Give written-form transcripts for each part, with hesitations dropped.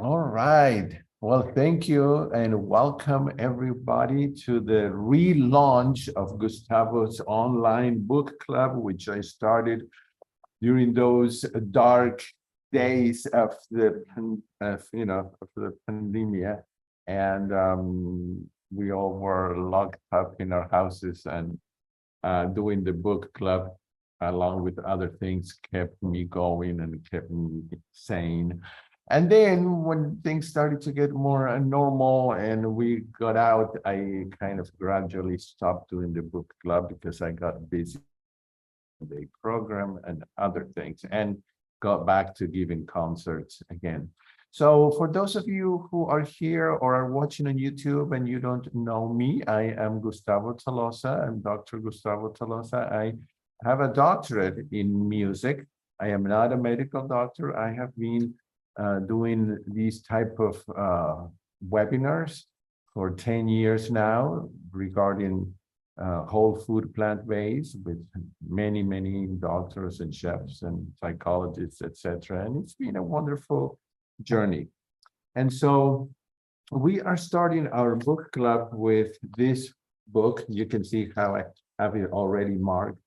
All right. Well, thank you and welcome everybody to the relaunch of Gustavo's online book club, which I started during those dark days of the pandemia, and we all were locked up in our houses, and doing the book club along with other things kept me going and kept me sane. And then when things started to get more normal and we got out, I kind of gradually stopped doing the book club because I got busy with the program and other things and got back to giving concerts again. So for those of you who are here or are watching on YouTube and you don't know me, I am Gustavo Tolosa. I'm Dr. Gustavo Tolosa. I have a doctorate in music. I am not a medical doctor. I have been doing these type of webinars for 10 years now regarding whole food plant-based with many doctors and chefs and psychologists, etc. And it's been a wonderful journey. And so we are starting our book club with this book. You can see how I have it already marked.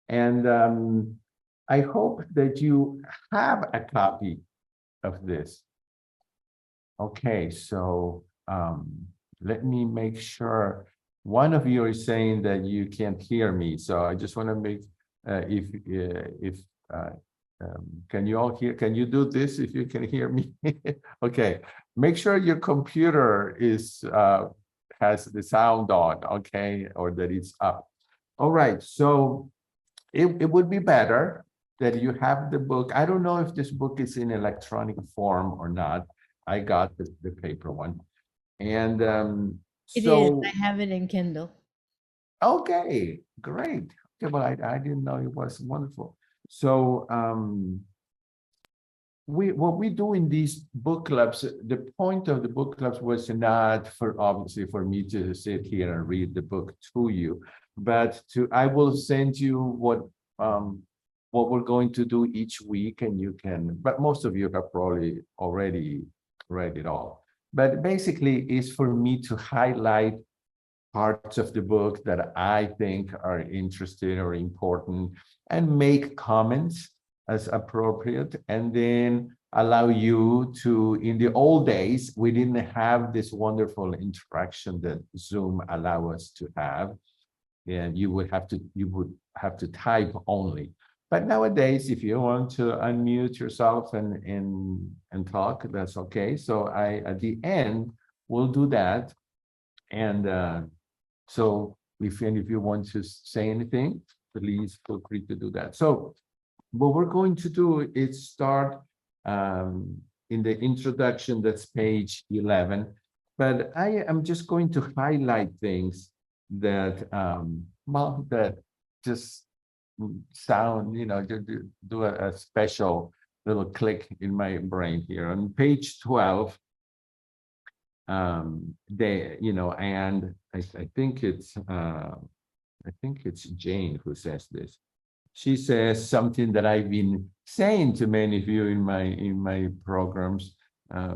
And I hope that you have a copy of this. Okay, so let me make sure. One of you is saying that you can't hear me, so I just want to make if can you all hear? Can you do this if you can hear me? Okay, make sure your computer is has the sound on, okay, or that it's up. All right, so it would be better that you have the book. I don't know if this book is in electronic form or not. I got the paper one, and It is. so I have it in Kindle. okay, great. Okay, well, I didn't know it was wonderful. So what we do in these book clubs, the point of the book clubs was not for obviously for me to sit here and read the book to you, but I will send you what we're going to do each week, and you can, but most of you have probably already read it all. But basically, it's for me to highlight parts of the book that I think are interesting or important and make comments as appropriate, and then allow you to, in the old days, we didn't have this wonderful interaction that Zoom allow us to have. And you would have to type only. But nowadays, if you want to unmute yourself and talk, that's okay. So I, at the end, will do that. And so if any of you want to say anything, please feel free to do that. So what we're going to do is start in the introduction, that's page 11. But I am just going to highlight things that, well, that just sound, do a special little click in my brain here. On page 12, and I think it's Jane who says this. She says something that I've been saying to many of you in my programs.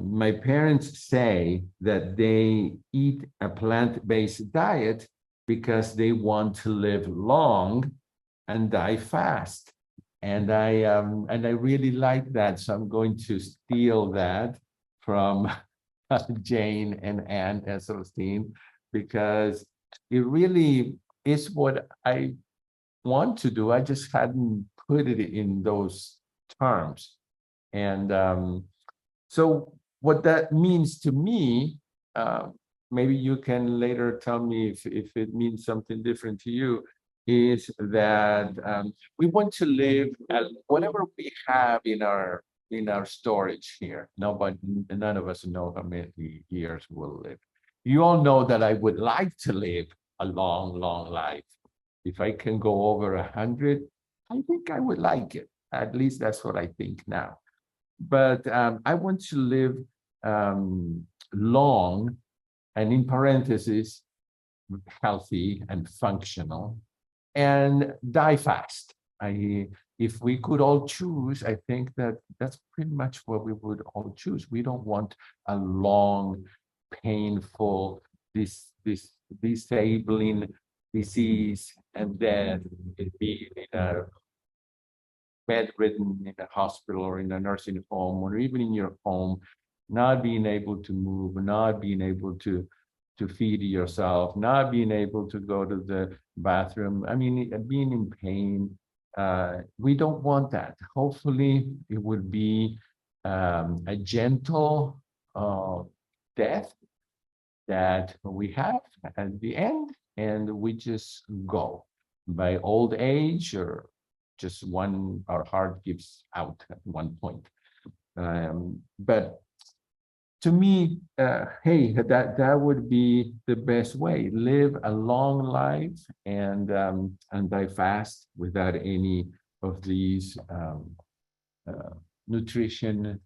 My parents say that they eat a plant-based diet because they want to live long and die fast. And I really like that. So I'm going to steal that from Jane and Anne Esselstyn, because it really is what I want to do. I just hadn't put it in those terms. And so what that means to me, maybe you can later tell me if it means something different to you, is that we want to live whatever we have in our storage here. None of us know how many years we'll live. You all know that I would like to live a long life. If I can go over 100, I think I would like it. At least that's what I think now. But I want to live long, and in parentheses, healthy and functional, and die fast. if we could all choose, I think that that's pretty much what we would all choose. We don't want a long, painful, this disabling disease, and then it be in a bedridden in a hospital or in a nursing home or even in your home, not being able to move, not being able to feed yourself, not being able to go to the bathroom. I mean, being in pain. We don't want that. Hopefully, it would be a gentle death that we have at the end, and we just go by old age or just one, our heart gives out at one point. But to me, hey, that would be the best way. Live a long life and die fast without any of these nutrition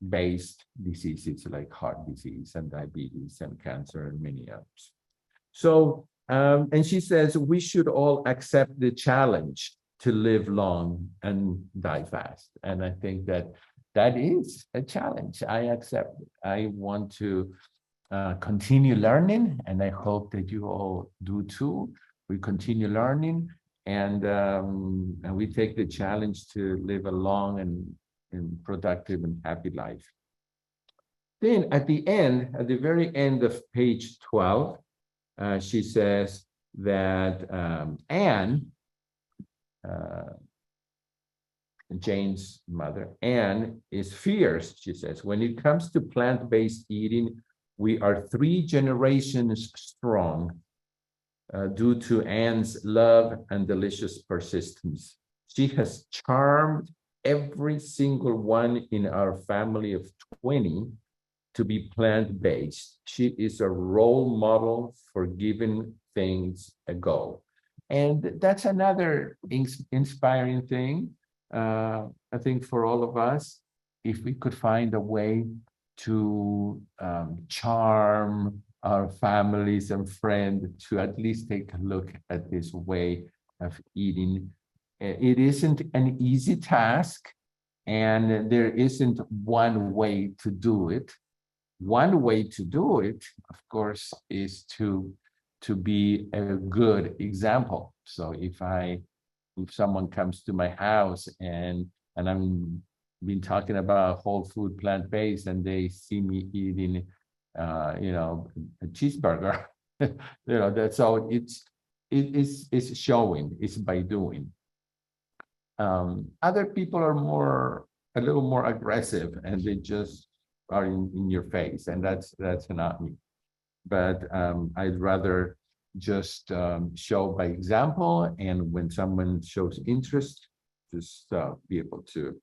based diseases like heart disease and diabetes and cancer and many others. So, and she says we should all accept the challenge to live long and die fast. And I think that that is a challenge. I accept it. I want to continue learning, and I hope that you all do too. We continue learning, and we take the challenge to live a long and productive and happy life. Then at the end, at the very end of page 12, she says that Anne, Jane's mother, Anne, is fierce, she says. When it comes to plant-based eating, we are 3 generations strong due to Anne's love and delicious persistence. She has charmed every single one in our family of 20 to be plant-based. She is a role model for giving things a go. And that's another inspiring thing, I think, for all of us, if we could find a way to charm our families and friends to at least take a look at this way of eating. It isn't an easy task, and there isn't one way to do it. One way to do it, of course, is to be a good example. So if someone comes to my house and I'm been talking about whole food plant-based and they see me eating a cheeseburger, that's all. It's showing, it's by doing. Other people are a little more aggressive, and they just are in your face, and that's not me. But I'd rather just show by example, and when someone shows interest, just be able to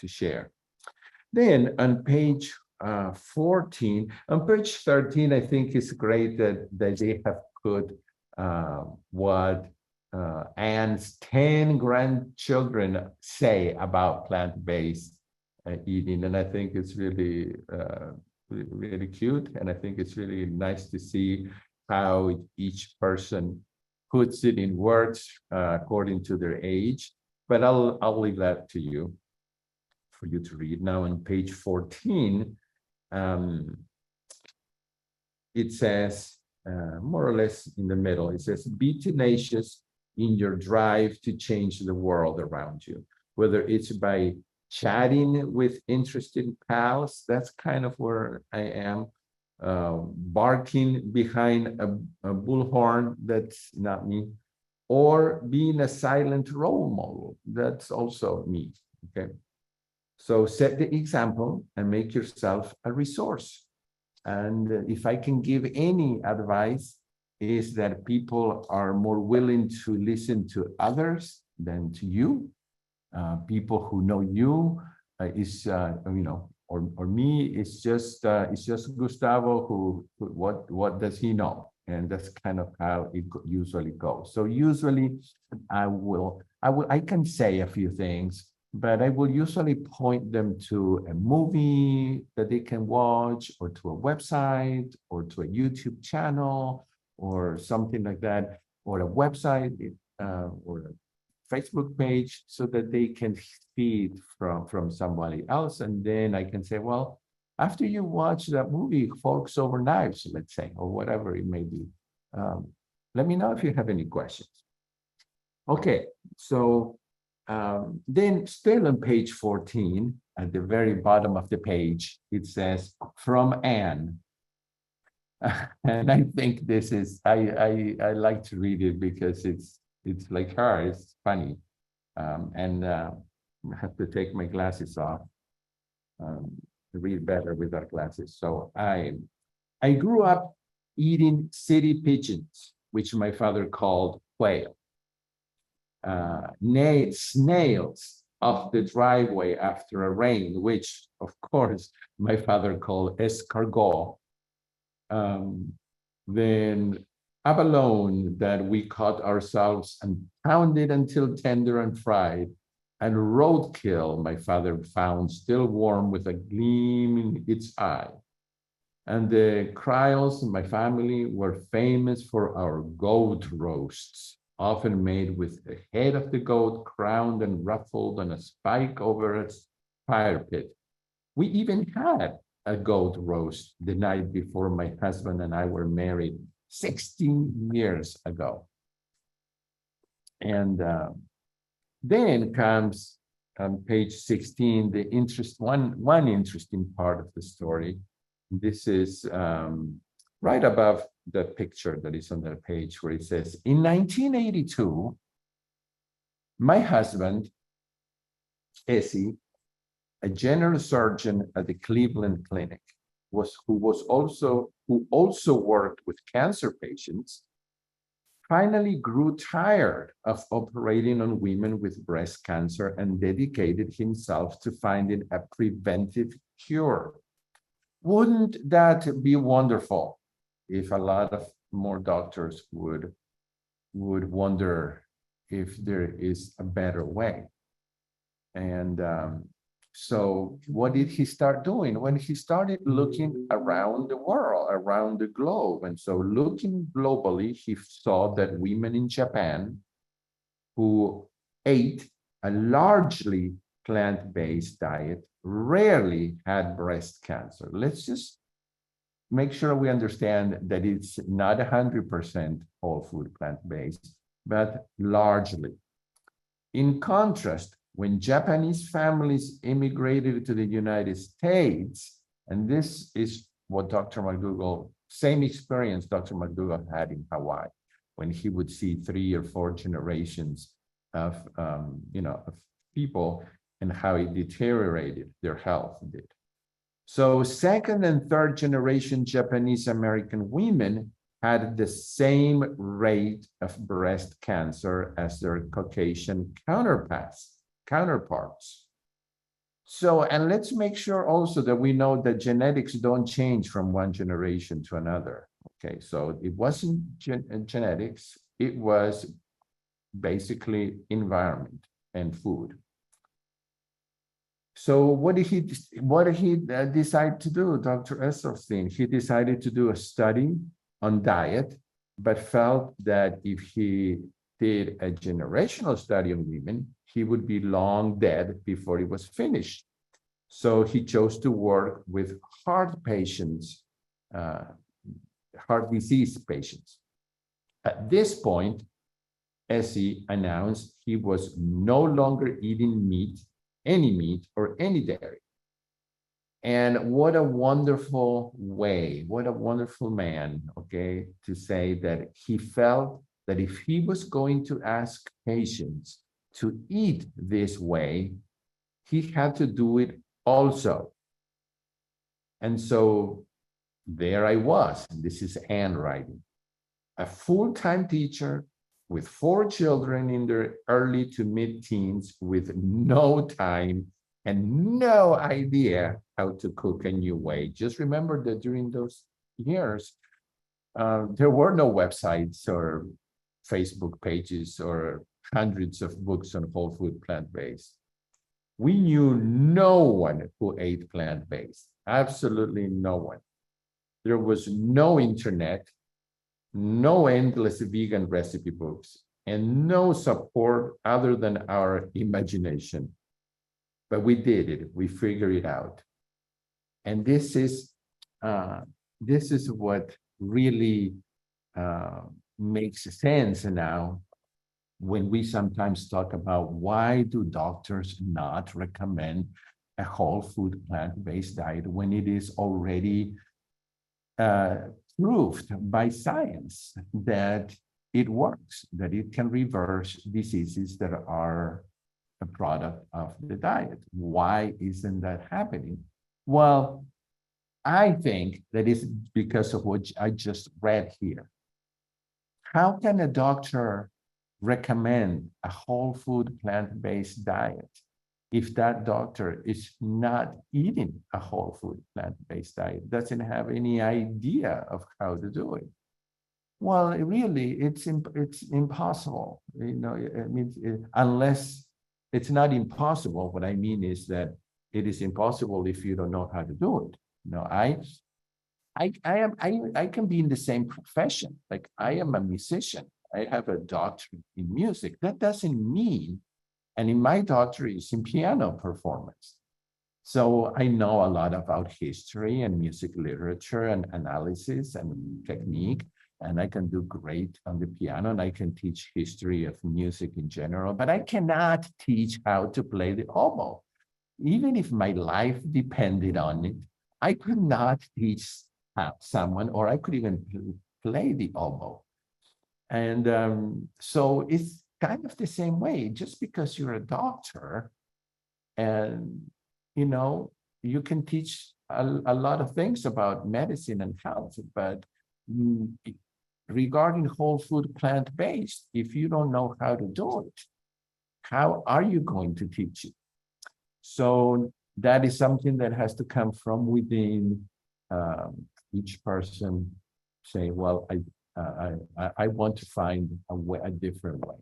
share. Then on page 14, on page 13, I think it's great that they have put what Anne's 10 grandchildren say about plant-based eating, and I think it's really really cute, and I think it's really nice to see how each person puts it in words according to their age. But I'll leave that to you for you to read. Now on page 14, it says more or less in the middle, it says, be tenacious in your drive to change the world around you, whether it's by chatting with interested pals. That's kind of where I am. Barking behind a bullhorn, that's not me. Or being a silent role model, that's also me. Okay. So set the example and make yourself a resource. And if I can give any advice, is that people are more willing to listen to others than to you. People who know you or me, it's just Gustavo who what does he know? And that's kind of how it usually goes. So usually I can say a few things, but I will usually point them to a movie that they can watch, or to a website, or to a YouTube channel, or something like that, or a website, or Facebook page so that they can see it from somebody else. And then I can say, well, after you watch that movie, Forks Over Knives, let's say, or whatever it may be, let me know if you have any questions. Okay, so then still on page 14, at the very bottom of the page, it says, from Anne. And I think this is, I like to read it because it's like her, it's funny. I have to take my glasses off to read better without glasses. So I grew up eating city pigeons, which my father called quail. Snails off the driveway after a rain, which of course my father called escargot. Then abalone that we caught ourselves and pounded until tender and fried, and roadkill my father found still warm with a gleam in its eye. And the Cryles in my family were famous for our goat roasts, often made with the head of the goat crowned and ruffled on a spike over a fire pit. We even had a goat roast the night before my husband and I were married 16 years ago. And then comes on page 16, one interesting part of the story. This is right above the picture that is on the page where it says, in 1982, my husband, Essie, a general surgeon at the Cleveland Clinic, who also worked with cancer patients, finally grew tired of operating on women with breast cancer and dedicated himself to finding a preventive cure. Wouldn't that be wonderful if a lot of more doctors would wonder if there is a better way? And so what did he start doing? When he started looking around the world, around the globe. And so looking globally, he saw that women in Japan who ate a largely plant-based diet rarely had breast cancer. Let's just make sure we understand that it's not 100% whole food plant-based, but largely. In contrast, when Japanese families immigrated to the United States, and this is what Dr. McDougall, same experience Dr. McDougall had in Hawaii, when he would see 3 or 4 generations of, of people and how it deteriorated their health did. So second and third generation Japanese American women had the same rate of breast cancer as their Caucasian counterparts. So, and let's make sure also that we know that genetics don't change from one generation to another. Okay, so it wasn't genetics, it was basically environment and food. So what did he decide to do, Dr. Esselstyn? He decided to do a study on diet, but felt that if he did a generational study on women, he would be long dead before it was finished. So he chose to work with heart patients, heart disease patients. At this point, Essie announced he was no longer eating any meat or any dairy. And what a wonderful way, what a wonderful man, okay, to say that he felt that if he was going to ask patients to eat this way, he had to do it also. And so there I was, and this is Anne writing, a full-time teacher with 4 children in their early to mid-teens with no time and no idea how to cook a new way. Just remember that during those years, there were no websites or Facebook pages or hundreds of books on whole food plant-based. We knew no one who ate plant-based, absolutely no one. There was no internet, no endless vegan recipe books, and no support other than our imagination. But we did it. We figured it out. And this is what really uh, makes sense now when we sometimes talk about why do doctors not recommend a whole food plant-based diet when it is already uh, proved by science that it works, that it can reverse diseases that are a product of the diet. Why isn't that happening? Well, I think that is because of what I just read here. How can a doctor recommend a whole food plant-based diet if that doctor is not eating a whole food plant-based diet, doesn't have any idea of how to do it? Well, really, it's impossible. I mean, unless it's not impossible. What I mean is that it is impossible if you don't know how to do it. I can be in the same profession. Like I am a musician. I have a doctorate in music. That doesn't mean, and in my doctorate is in piano performance. So I know a lot about history and music literature and analysis and technique, and I can do great on the piano, and I can teach history of music in general, but I cannot teach how to play the oboe. Even if my life depended on it, I could not teach someone, or I could even play the oboe. And so it's kind of the same way. Just because you're a doctor and you can teach a lot of things about medicine and health, but regarding whole food plant-based, if you don't know how to do it, how are you going to teach it? So that is something that has to come from within each person. Say, well, I want to find a different way.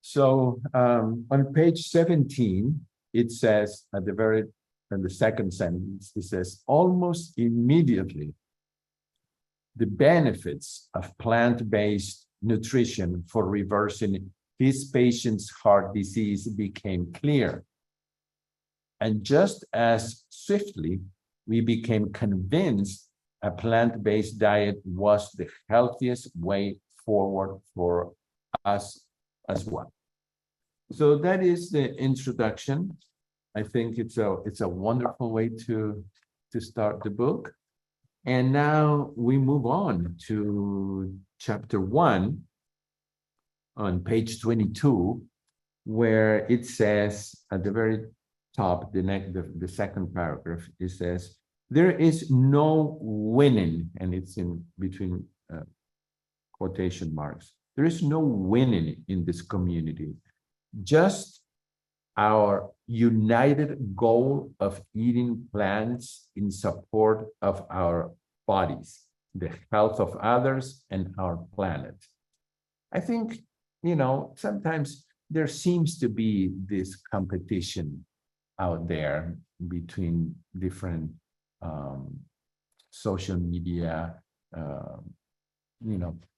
So on page 17, it says at the very, in the second sentence, it says, almost immediately, the benefits of plant-based nutrition for reversing his patient's heart disease became clear. And just as swiftly, we became convinced a plant-based diet was the healthiest way forward for us as well. So that is the introduction. I think it's a wonderful way to start the book. And now we move on to chapter 1 on page 22, where it says at the very top, the second paragraph, it says, there is no winning, and it's in between quotation marks. There is no winning in this community. Just our united goal of eating plants in support of our bodies, the health of others, and our planet. I think, sometimes there seems to be this competition out there between different social media,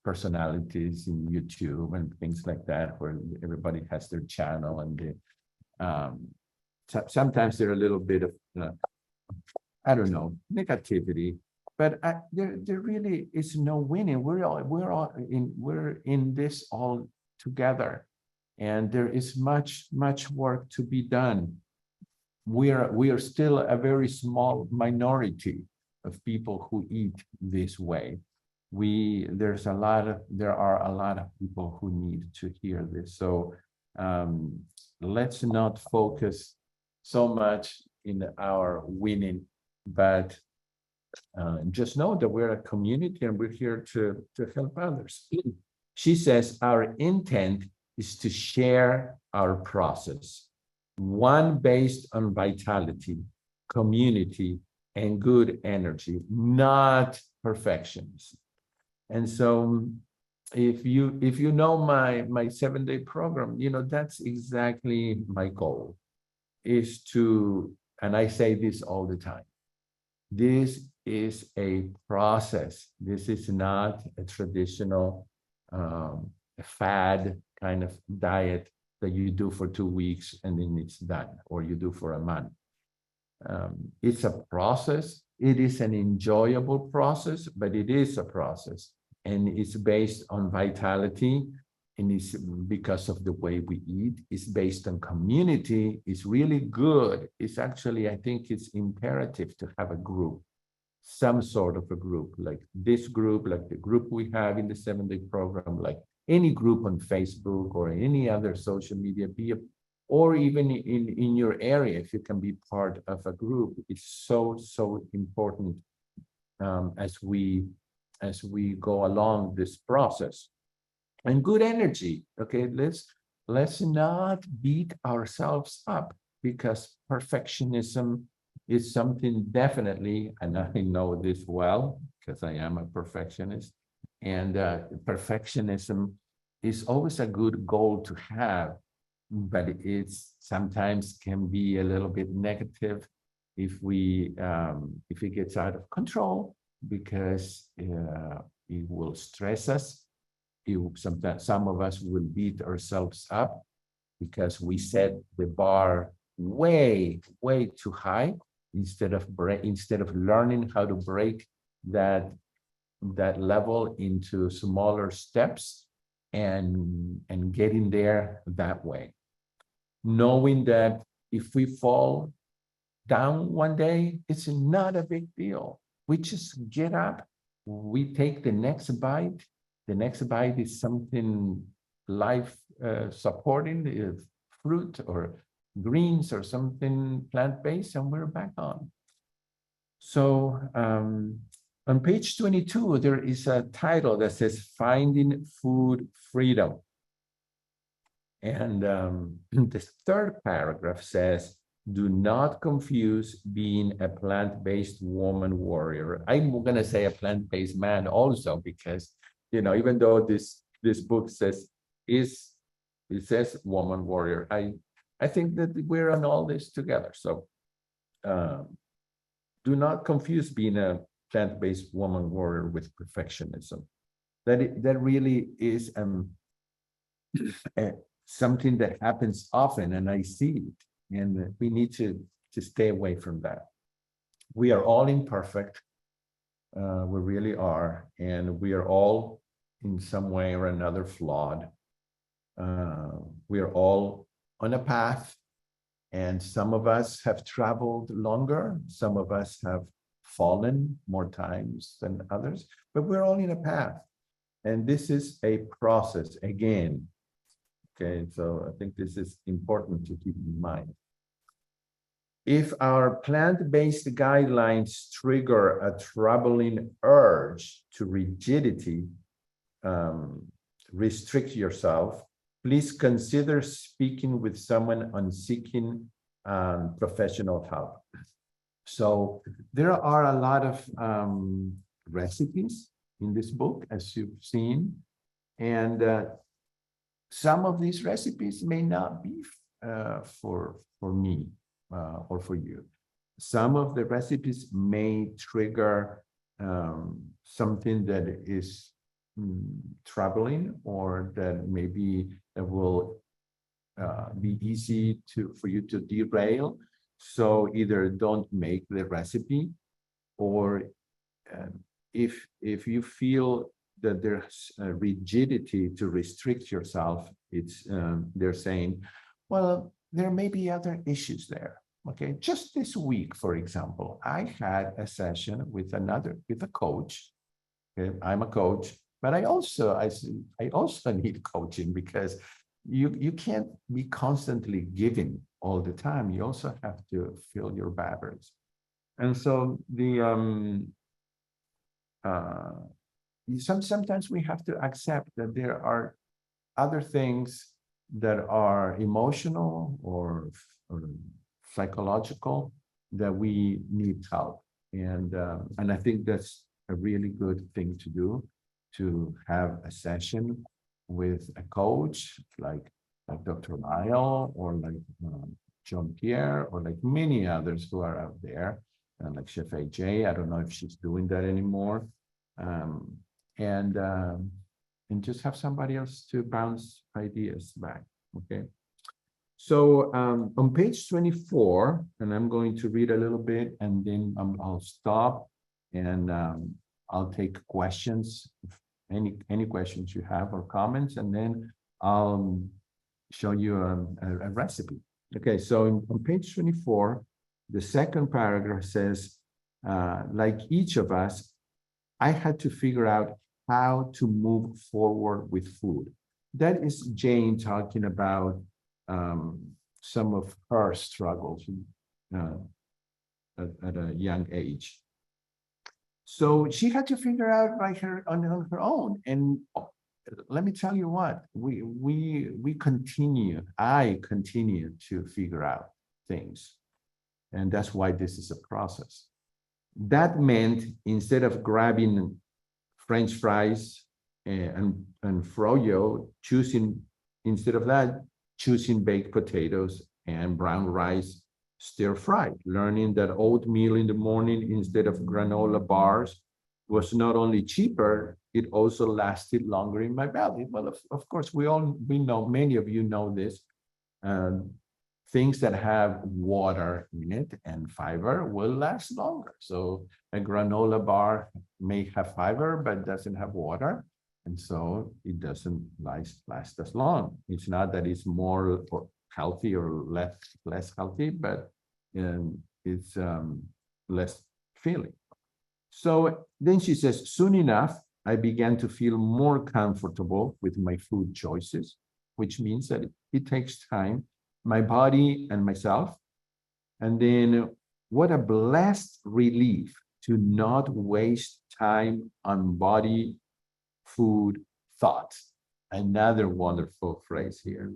personalities in YouTube and things like that, where everybody has their channel, and sometimes they're a little bit of, I don't know, negativity, but there really is no winning. We're in this all together, and there is much work to be done. We are still a very small minority of people who eat this way. There are a lot of people who need to hear this. So let's not focus so much in our winning, but just know that we're a community and we're here to help others. She says, our intent is to share our process, one based on vitality, community, and good energy, not perfections. And so if you know my 7-day program, that's exactly my goal, is to, and I say this all the time, this is a process. This is not a traditional a fad kind of diet that you do for 2 weeks and then it's done, or you do for a month. It's a process. It is an enjoyable process, but it is a process, and it's based on vitality, and it's because of the way we eat. It's based on community. It's really good. It's actually, I think it's imperative to have a group, some sort of a group, like this group, like the group we have in the 7-day program, like any group on Facebook or any other social media, or even in your area, if you can be part of a group. It's so important as we go along this process. And good energy. Okay, let's not beat ourselves up, because perfectionism is something definitely, and I know this well because I am a perfectionist, and perfectionism is always a good goal to have, but it's sometimes can be a little bit negative if it gets out of control, because it will stress us. Sometimes some of us will beat ourselves up because we set the bar way too high, instead of learning how to break that level into smaller steps and getting there that way, knowing that if we fall down one day, it's not a big deal. We just get up, we take the next bite. The next bite is something life supporting, fruit or greens or something plant-based, and we're back on. So on page 22, there is a title that says Finding Food Freedom. And the third paragraph says, do not confuse being a plant-based woman warrior. I'm going to say a plant-based man also, because, you know, even though this book says it says woman warrior, I think that we're on all this together. So do not confuse being a plant-based woman warrior with perfectionism. That really is something that happens often, and I see it, and we need to stay away from that. We are all imperfect. We really are, and we are all in some way or another flawed. We are all on a path, and some of us have traveled longer, some of us have fallen more times than others, but we're all in a path, and this is a process again. Okay, so I think this is important to keep in mind. If our plant-based guidelines trigger a troubling urge to rigidity, restrict yourself, please consider speaking with someone on seeking professional help. So there are a lot of recipes in this book, as you've seen, and some of these recipes may not be for me or for you. Some of the recipes may trigger something that is troubling, or that maybe it will be easy for you to derail. So either don't make the recipe, or if you feel that there's a rigidity to restrict yourself, it's they're saying, well, there may be other issues there. Okay, just this week, for example, I had a session with a coach. Okay? I'm a coach, but I also need coaching, because you can't be constantly giving all the time. You also have to fill your batteries. And so sometimes we have to accept that there are other things that are emotional or psychological that we need help. And I think that's a really good thing to do, to have a session with a coach like Dr. Lyle, or like John Pierre, or like many others who are out there, like Chef AJ. I don't know if she's doing that anymore. and just have somebody else to bounce ideas back. Okay. So on page 24, and I'm going to read a little bit, and then I'll stop, and I'll take questions, any questions you have or comments, and then I'll show you a recipe. Okay, so on page 24, the second paragraph says, like each of us, I had to figure out how to move forward with food. That is Jane talking about some of her struggles at a young age. So she had to figure out by her on her own. And let me tell you what, I continue to figure out things. And that's why this is a process. That meant instead of grabbing French fries and froyo, instead of that, choosing baked potatoes and brown rice stir fried, learning that oatmeal in the morning instead of granola bars was not only cheaper, it also lasted longer in my belly. Well, of course, we know, many of you know this. Things that have water in it and fiber will last longer. So a granola bar may have fiber, but doesn't have water. And so it doesn't last as long. It's not that it's more healthy or less healthy, but it's less filling. So then she says, soon enough, I began to feel more comfortable with my food choices, which means that it takes time, my body and myself. And then what a blessed relief to not waste time on body, food, thought. Another wonderful phrase here.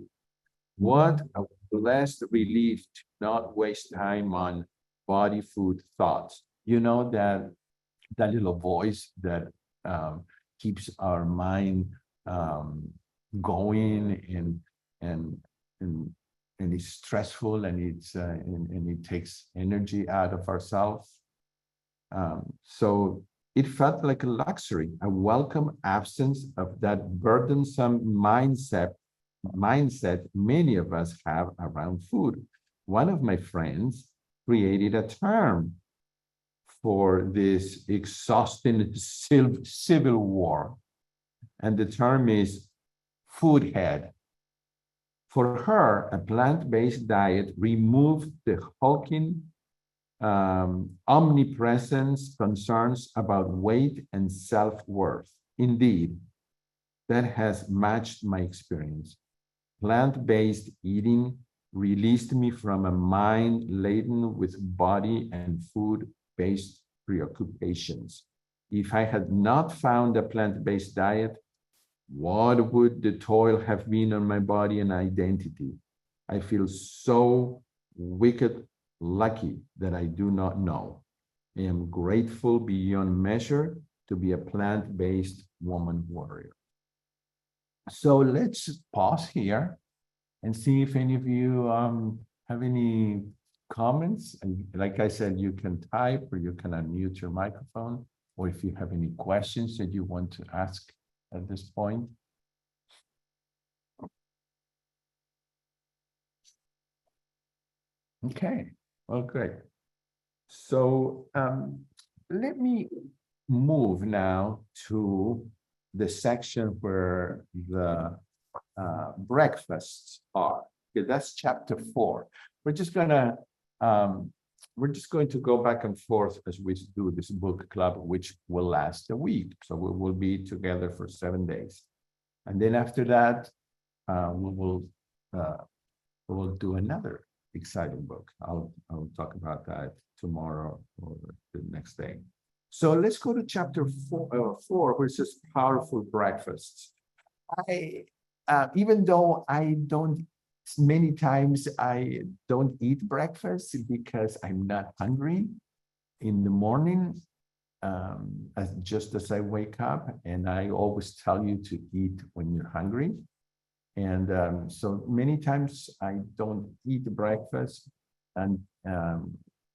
What a blessed relief to not waste time on body, food, thoughts. You know, that little voice that keeps our mind going and it's stressful, and and it takes energy out of ourselves. So it felt like a luxury, a welcome absence of that burdensome mindset many of us have around food. One of my friends created a term for this exhausting civil war, and the term is food head. For her, a plant-based diet removed the hulking omnipresence concerns about weight and self-worth. Indeed, that has matched my experience. Plant-based eating released me from a mind laden with body and food-based preoccupations. If I had not found a plant-based diet, what would the toil have been on my body and identity? I feel so wicked lucky that I do not know. I am grateful beyond measure to be a plant-based woman warrior. So let's pause here and see if any of you have any comments. And like I said, you can type or you can unmute your microphone, or if you have any questions that you want to ask at this point. Okay, well, great. So let me move now to the section where the breakfasts are. Okay, that's chapter 4. We're just going to go back and forth as we do this book club, which will last a week. So we will be together for 7 days. And then after that, we will do another exciting book. I'll talk about that tomorrow or the next day. So let's go to chapter 4, which is powerful breakfasts. Even though many times I don't eat breakfast because I'm not hungry in the morning, just as I wake up, and I always tell you to eat when you're hungry. And so many times I don't eat breakfast, and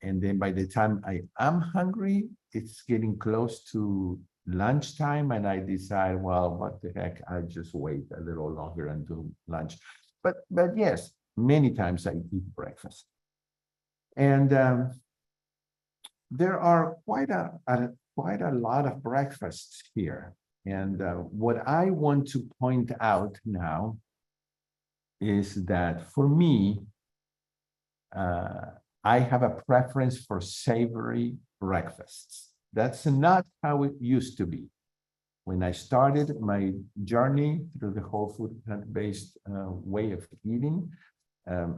then by the time I am hungry, it's getting close to lunchtime and I decide, well, what the heck, I just wait a little longer and do lunch. But yes, many times I eat breakfast. And there are quite a lot of breakfasts here. And what I want to point out now is that for me, I have a preference for savory breakfasts. That's not how it used to be. When I started my journey through the whole food plant-based way of eating,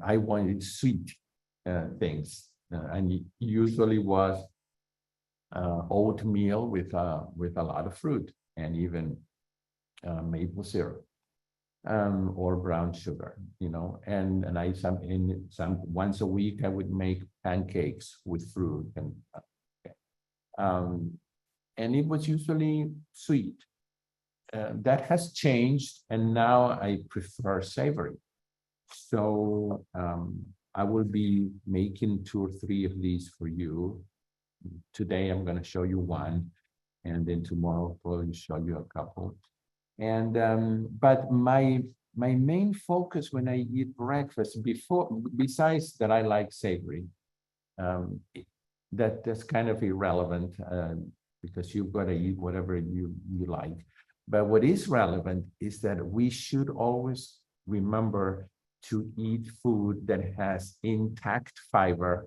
I wanted sweet things, and it usually was oatmeal with a lot of fruit and even maple syrup or brown sugar, and I some once a week I would make pancakes with fruit and it was usually sweet. That has changed, and now I prefer savory. So I will be making 2 or 3 of these for you. Today I'm going to show you one, and then tomorrow I'll probably show you a couple. And but my main focus when I eat breakfast, besides that I like savory, that's kind of irrelevant because you've got to eat whatever you like. But what is relevant is that we should always remember to eat food that has intact fiber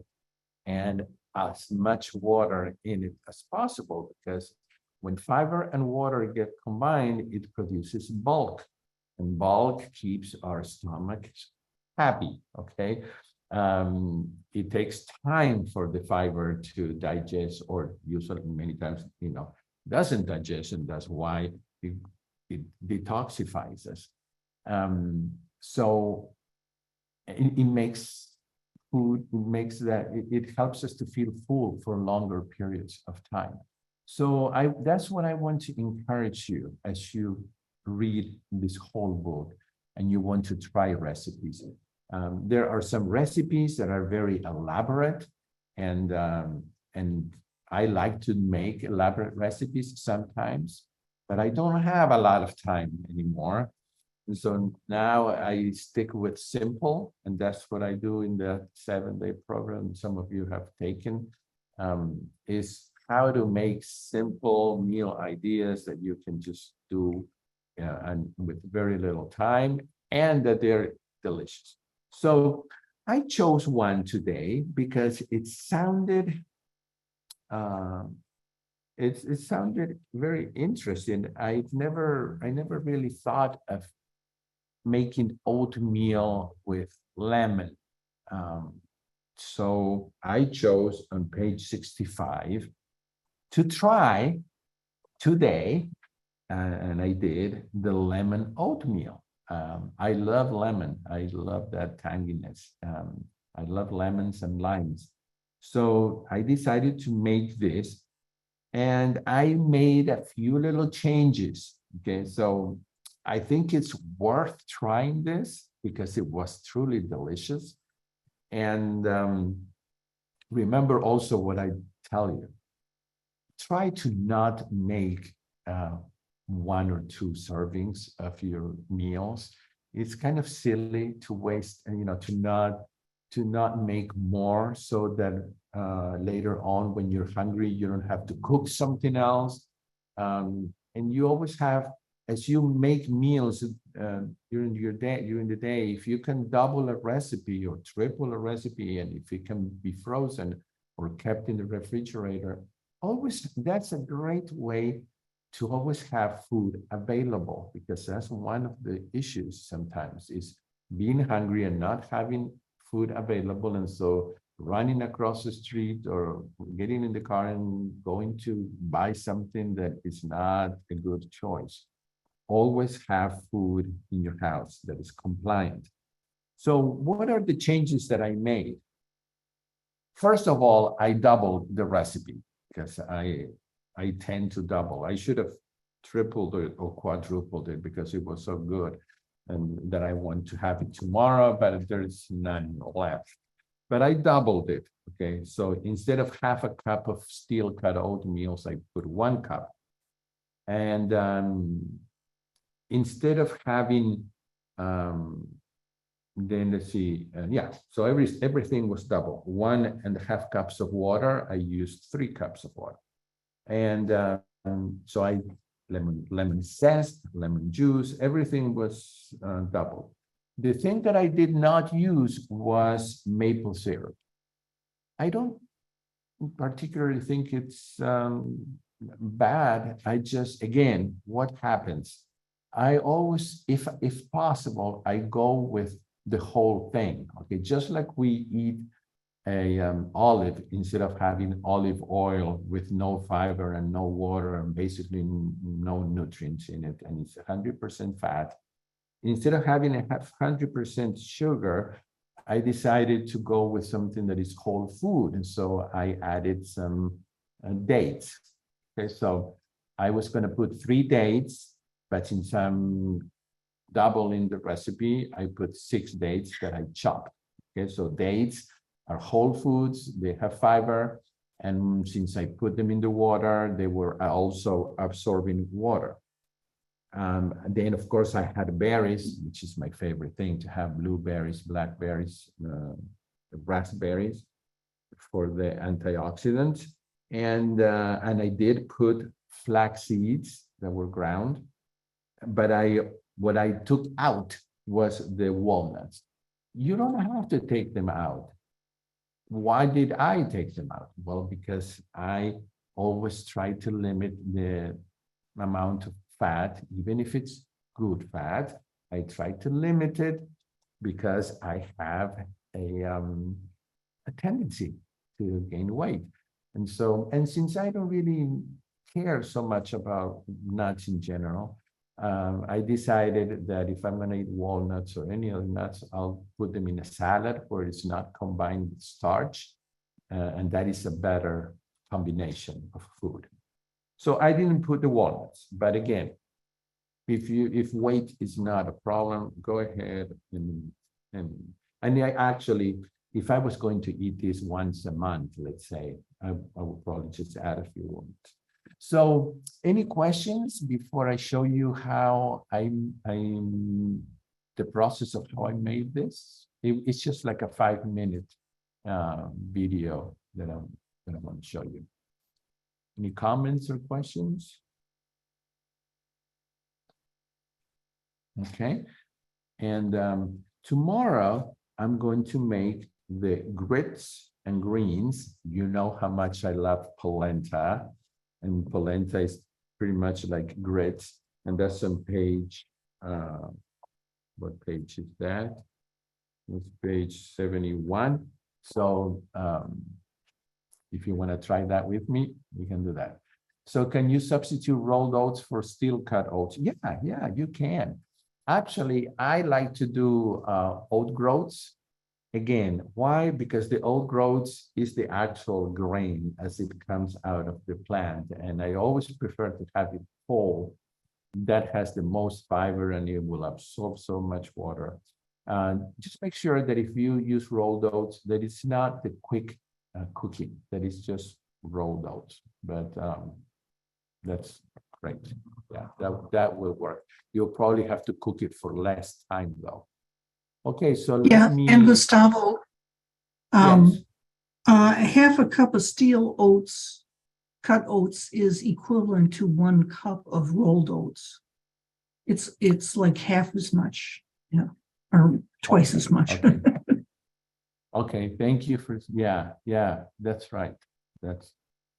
and as much water in it as possible, because when fiber and water get combined, it produces bulk, and bulk keeps our stomach happy, okay? It takes time for the fiber to digest, or usually many times, doesn't digest, and that's why it detoxifies us. So it makes food, it helps us to feel full for longer periods of time. So that's what I want to encourage you as you read this whole book and you want to try recipes. There are some recipes that are very elaborate, and I like to make elaborate recipes sometimes, but I don't have a lot of time anymore. And so now I stick with simple, and that's what I do in the 7-day program some of you have taken, is how to make simple meal ideas that you can just do and with very little time, and that they're delicious. So I chose one today because it sounded it sounded very interesting. I never really thought of making oatmeal with lemon. So I chose on page 65 to try today, and I did the lemon oatmeal. I love lemon. I love that tanginess. I love lemons and limes. So I decided to make this, and I made a few little changes. Okay, so I think it's worth trying this because it was truly delicious. And remember also what I tell you. Try to not make 1 or 2 servings of your meals. It's kind of silly to waste, to not make more, so that later on when you're hungry, you don't have to cook something else. And you always have, as you make meals during the day, if you can double a recipe or triple a recipe, and if it can be frozen or kept in the refrigerator, always, that's a great way to always have food available, because that's one of the issues sometimes, is being hungry and not having food available. And so running across the street or getting in the car and going to buy something that is not a good choice. Always have food in your house that is compliant. So what are the changes that I made? First of all, I doubled the recipe, because I tend to double. I should have tripled it or quadrupled it because it was so good, and that I want to have it tomorrow, but there's none left. But I doubled it, okay? So instead of half a cup of steel cut oatmeal, I put 1 cup. And instead of having, then let's see, yeah, so everything was double. 1.5 cups of water, I used 3 cups of water. And so I, lemon zest, lemon juice, everything was double. The thing that I did not use was maple syrup. I don't particularly think it's bad. I just, again, what happens? I always, if possible, I go with the whole thing. Okay, just like we eat a olive, instead of having olive oil with no fiber and no water and basically no nutrients in it, and it's 100% fat. Instead of having 100% sugar, I decided to go with something that is whole food. And so I added some dates. Okay, so I was going to put 3 dates, but since I'm doubling the recipe, I put 6 dates that I chopped. Okay, so dates are whole foods, they have fiber. And since I put them in the water, they were also absorbing water. Then, of course, I had berries, which is my favorite thing to have: blueberries, blackberries, raspberries for the antioxidants. And I did put flax seeds that were ground, but what I took out was the walnuts. You don't have to take them out. Why did I take them out? Well, because I always try to limit the amount of fat, even if it's good fat. I try to limit it because I have a tendency to gain weight. And so, and since I don't really care so much about nuts in general, I decided that if I'm going to eat walnuts or any other nuts, I'll put them in a salad where it's not combined with starch. And that is a better combination of food. So I didn't put the walnuts, but again, if weight is not a problem, go ahead and I actually, if I was going to eat this once a month, let's say, I would probably just add a few walnuts. So any questions before I show you how I'm the process of how I made this? It's just like a 5-minute video that I want to show you. Any comments or questions? Okay. And tomorrow I'm going to make the grits and greens. You know how much I love polenta, and polenta is pretty much like grits. And that's on page, what page is that? It's page 71. So if you want to try that with me, we can do that. So can you substitute rolled oats for steel cut oats? Yeah, you can. Actually, I like to do oat groats. Again, why? Because the oat groats is the actual grain as it comes out of the plant. And I always prefer to have it whole. That has the most fiber and it will absorb so much water. Just make sure that if you use rolled oats, that it's not the quick cooking, that it's just rolled oats. But that's great. Yeah, that will work. You'll probably have to cook it for less time though. Okay, so Yeah, let me. and Gustavo, Yes. half a cup of steel oats, cut oats, is equivalent to 1 cup of rolled oats. It's like half as much, yeah, or twice as much. Okay. Okay, thank you for, yeah, that's right.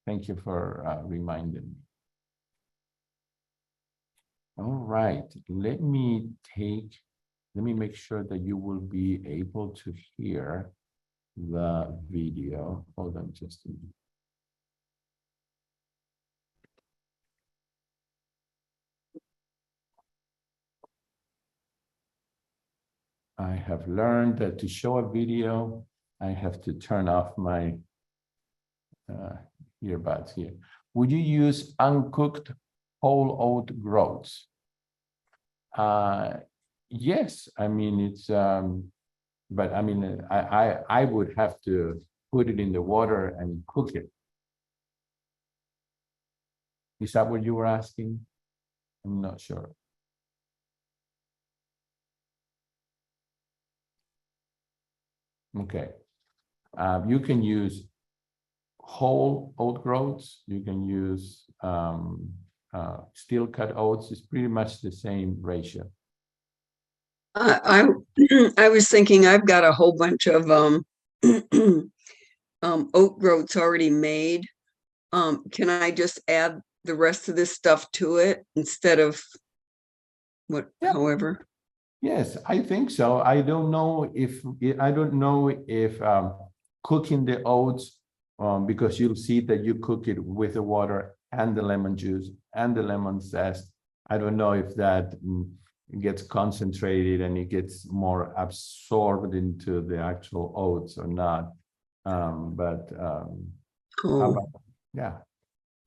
Thank you for reminding me. All right, let me make sure that you will be able to hear the video. Hold on just a minute. I have learned that to show a video, I have to turn off my earbuds here. Would you use uncooked whole oat groats? Yes, I mean, it's, but I mean, I would have to put it in the water and cook it. Is that what you were asking? I'm not sure. Okay. You can use whole oat groats. You can use steel cut oats. It's pretty much the same ratio. I I was thinking I've got a whole bunch of oat groats already made. Can I just add the rest of this stuff to it instead of what, Yeah. however? Yes, I think so. I don't know if cooking the oats, because you'll see that you cook it with the water and the lemon juice and the lemon zest. I don't know if that gets concentrated and it gets more absorbed into the actual oats or not. How about, yeah.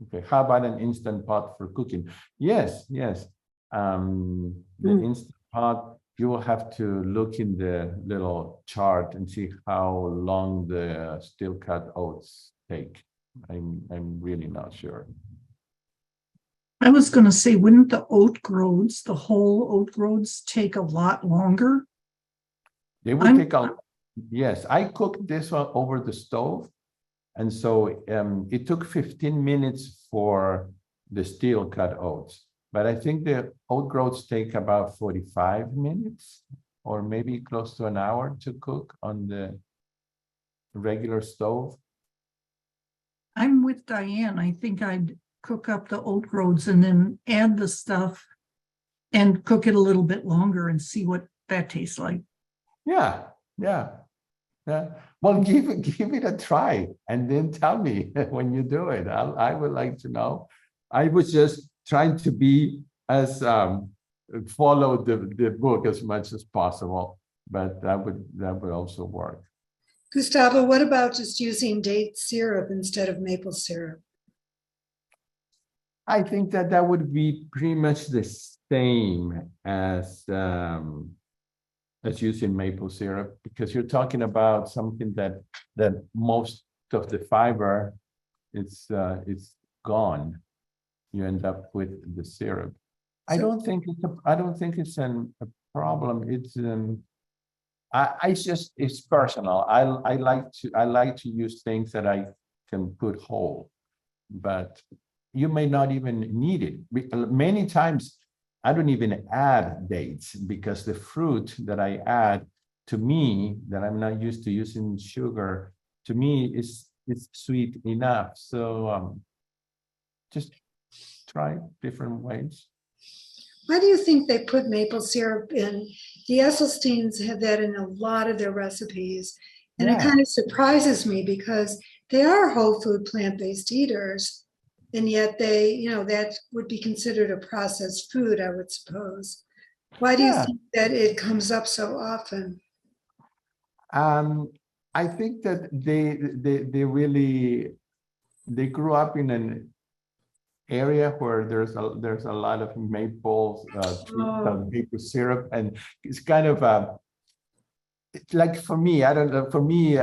Okay, how about an instant pot for cooking? Yes, yes. The instant pot, you will have to look in the little chart and see how long the steel cut oats take. I'm really not sure. I was going to say, wouldn't the oat groats, the whole oat groats, take a lot longer? They would take a, yes, I cooked this one over the stove. And so it took 15 minutes for the steel cut oats. But I think the oat groats take about 45 minutes or maybe close to an hour to cook on the regular stove. I'm with Diane. I think I'd cook up the oat groats and then add the stuff and cook it a little bit longer and see what that tastes like. Yeah, yeah, yeah. Well, give it a try and then tell me when you do it. I would like to know. I was just trying to be as follow the book as much as possible, but that would also work. Gustavo, what about just using date syrup instead of maple syrup? I think that would be pretty much the same as using maple syrup, because you're talking about something that most of the fiber it's gone. You end up with the syrup. I don't think it's a problem. It's it's personal. I like to use things that I can put whole, but you may not even need it. Many times I don't even add dates because the fruit that I add, to me, that I'm not used to using sugar, to me it's sweet enough. So just try different ways. Why do you think they put maple syrup in? The Esselsteins have that in a lot of their recipes. And it kind of surprises me because they are whole food plant-based eaters. And yet they, that would be considered a processed food, I would suppose. Why do you think that it comes up so often? I think that they grew up in an area where there's a lot of maple maple syrup, and it's kind of like for me, I don't know, for me,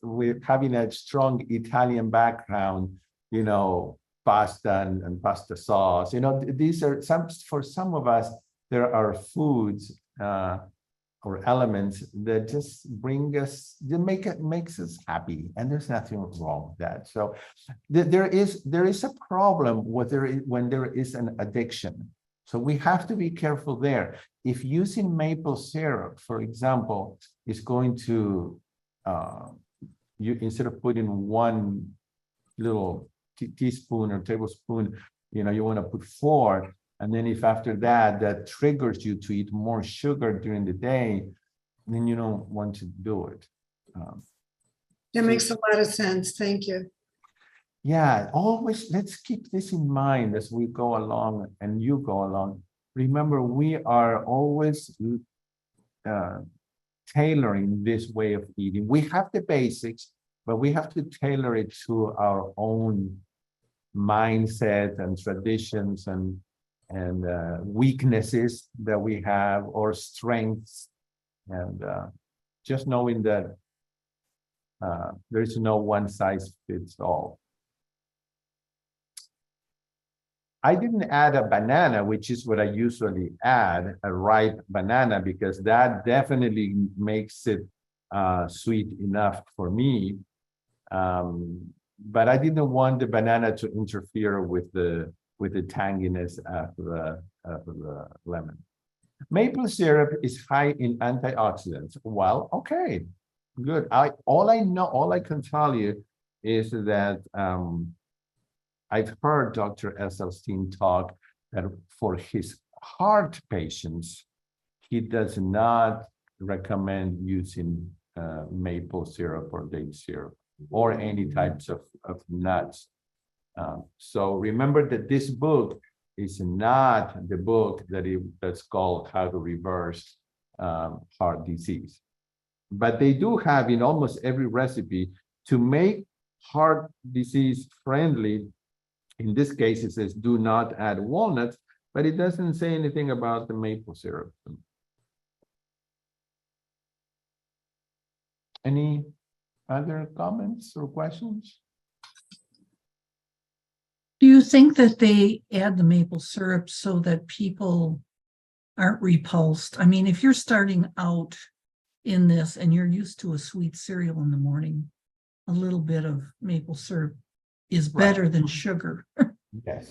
with having a strong Italian background, pasta and pasta sauce, these are for some of us, there are foods or elements that just makes us happy, and there's nothing wrong with that. So there is a problem when there is an addiction. So we have to be careful there. If using maple syrup, for example, is going to you, instead of putting one little teaspoon or tablespoon, you want to put 4. And then if after that triggers you to eat more sugar during the day, then you don't want to do it. That makes a lot of sense. Thank you. Yeah, always let's keep this in mind as we go along and you go along. Remember, we are always tailoring this way of eating. We have the basics, but we have to tailor it to our own mindset and traditions and weaknesses that we have, or strengths, and just knowing that there's no one size fits all. I didn't add a banana, which is what I usually add, a ripe banana, because that definitely makes it sweet enough for me. But I didn't want the banana to interfere with the tanginess of the lemon. Maple syrup is high in antioxidants. Well, okay, good. All I can tell you is that I've heard Dr. Esselstyn talk that for his heart patients, he does not recommend using maple syrup or date syrup or any types of nuts. So remember that this book is not the book that's called How to Reverse Heart Disease. But they do have in almost every recipe to make heart disease friendly. In this case, it says do not add walnuts, but it doesn't say anything about the maple syrup. Any other comments or questions? Do you think that they add the maple syrup so that people aren't repulsed? I mean, if you're starting out in this and you're used to a sweet cereal in the morning, a little bit of maple syrup is better than sugar. Yes,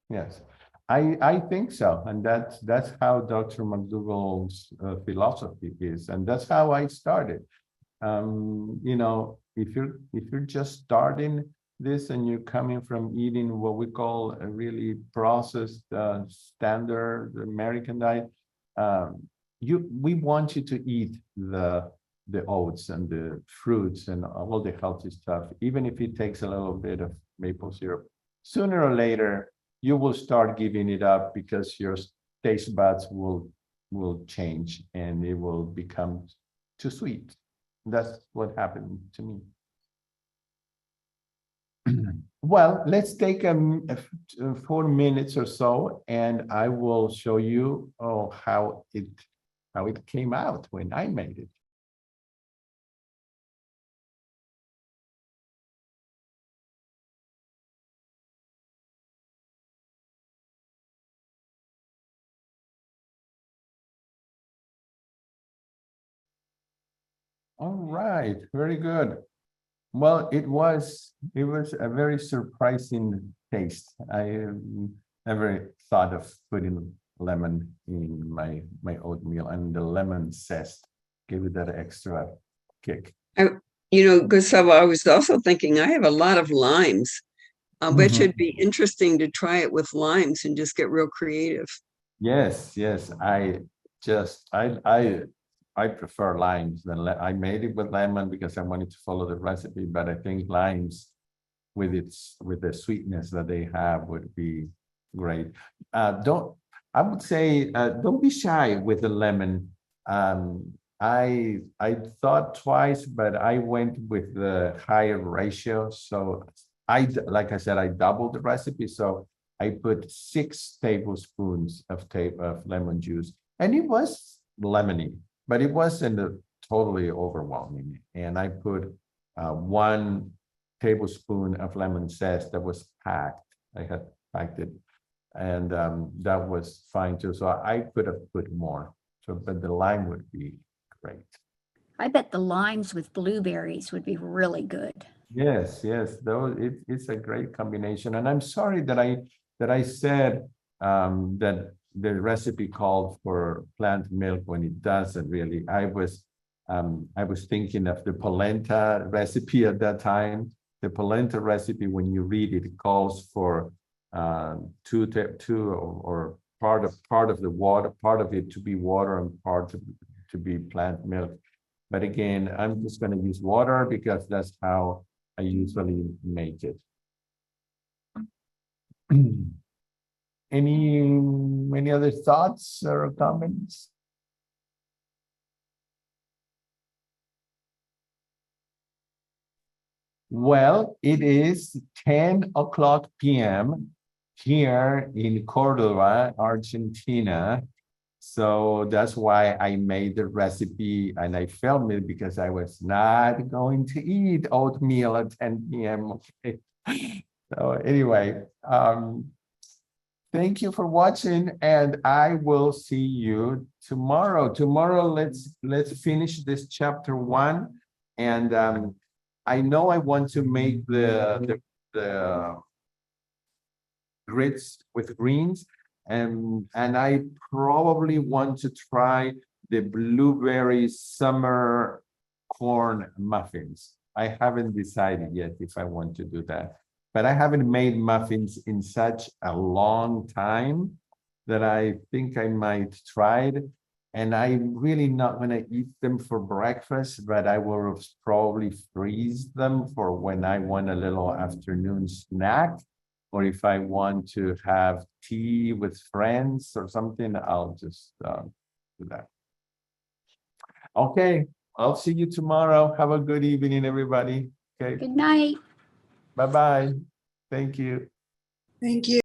yes, I think so, and that's how Dr. McDougall's philosophy is, and that's how I started. You know, if you're just starting this and you're coming from eating what we call a really processed standard American diet, we want you to eat the oats and the fruits and all the healthy stuff, even if it takes a little bit of maple syrup. Sooner or later, you will start giving it up because your taste buds will change and it will become too sweet. That's what happened to me. Well, let's take 4 minutes or so, and I will show you how it came out when I made it. All right, very good. Well, it was a very surprising taste. I never thought of putting lemon in my oatmeal, and the lemon zest gave it that extra kick. Gustavo, I was also thinking I have a lot of limes. I bet you it'd be interesting to try it with limes and just get real creative. Yes, yes. I prefer limes than I made it with lemon because I wanted to follow the recipe, but I think limes with the sweetness that they have would be great. I would say don't be shy with the lemon. I thought twice, but I went with the higher ratio. So like I said, I doubled the recipe. So I put 6 tablespoons of lemon juice, and it was lemony, but it wasn't totally overwhelming. And I put 1 tablespoon of lemon zest that was packed. I had packed it, and that was fine too. So I could have put more. So, but the lime would be great. I bet the limes with blueberries would be really good. Yes, yes, though it's a great combination. And I'm sorry that I said that the recipe called for plant milk when it doesn't really. I was thinking of the polenta recipe at that time. The polenta recipe, when you read it, calls for two or part of the water, part of it to be water and part to be plant milk. But again, I'm just going to use water because that's how I usually make it. Any other thoughts or comments? Well, it is 10:00 p.m. here in Córdoba, Argentina. So that's why I made the recipe and I filmed it because I was not going to eat oatmeal at 10 p.m. Okay. So anyway, thank you for watching, and I will see you tomorrow. Tomorrow, let's finish this chapter 1, and I know I want to make the grids with greens, and I probably want to try the blueberry summer corn muffins. I haven't decided yet if I want to do that, but I haven't made muffins in such a long time that I think I might try it. And I'm really not going to eat them for breakfast, but I will probably freeze them for when I want a little afternoon snack. Or if I want to have tea with friends or something, I'll just do that. Okay, I'll see you tomorrow. Have a good evening, everybody. Okay, Good night. bye-bye. Thank you. Thank you.